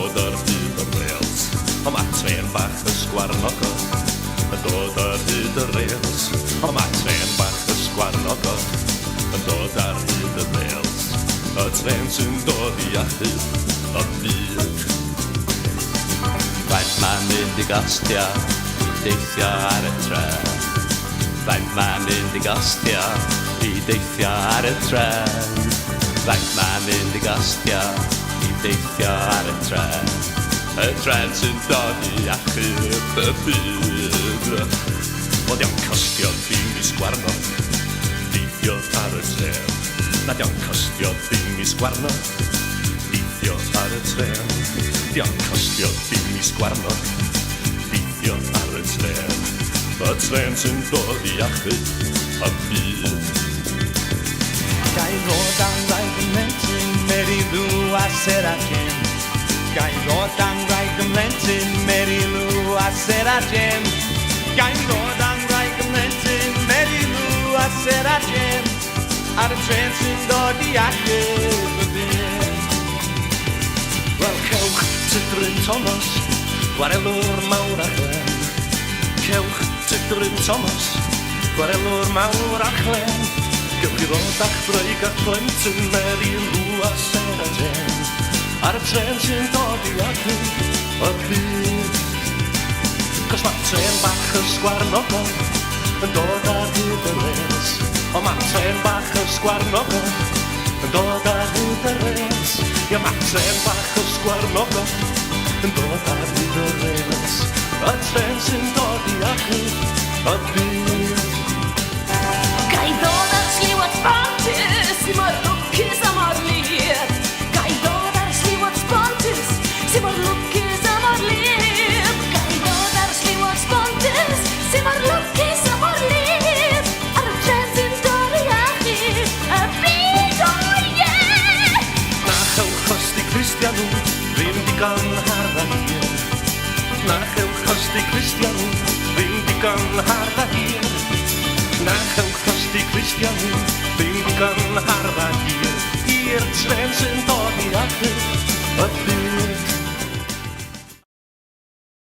dod ar hyd y rails. O mae tren bach sgwarnogod yn dod ar hyd y rails. O mae tren bach sgwarnogod yn dod ar hyd y rails. Y tren sy'n dod I achub y byd. Faint mae'n mynd I gostio I deithio ar y tren. Faint mae'n mynd I gostio I deithio ar y tren. Faint mae'n mynd I gostio I deithio ar y tren. Y tren sy'n dod I achub y byd. Ond iawn costio dim I sgwarnog deithio ar y tren. Nad iawn costio dim I sgwarnog deithio ar y tren. Iawn costio dim I sgwarnog deithio ar y tren. Y tren sy'n dod I achub y byd. Gai ddod am wraig yn mlentyn, Mary Lou a Sarah Jane. Gai ddod am wraig yn mlentyn, Mary Lou a Sarah Jane. Gai ddod am wraig yn mlentyn, Mary Lou a Sarah Jane. Ar y tren sy'n dod I achub y byd. Wel cewch Tydryn Thomas, gwarelwr mawr a chlen. Cewch Tydryn Thomas, gwarelwr mawr a chlen. Gewch I ddod a'ch braig a chlentyn, Mary Lou a Sarah Jane. Ar y tren sy'n dod I achub y byd. Cos mae tren bach sgwarnogod yn dod ar hyd y rails. O mae tren bach sgwarnogod yn dod ar hyd y rails. Ia mae tren bach sgwarnogod yn dod ar hyd y rails. Y tren sy'n dod I achub y byd. Gai ddod ar sliwad spontus sy mor lwcus a mor lir. Gai ddod ar sliwad spontus sy mor lwcus a mor lir. Gai ddod ar sliwad spontus sy mor lwcus a mor lir. Ar y tren sy'n dod I achub y byd, o ie! Na chewch hosti Cristianw ddim digon hardd a hir. Na chewch hosti Cristianw ddim digon hardd a hir. Na chewch hosti Cristianw ddim digon hardd a hir. I'r tren sy'n dod I achub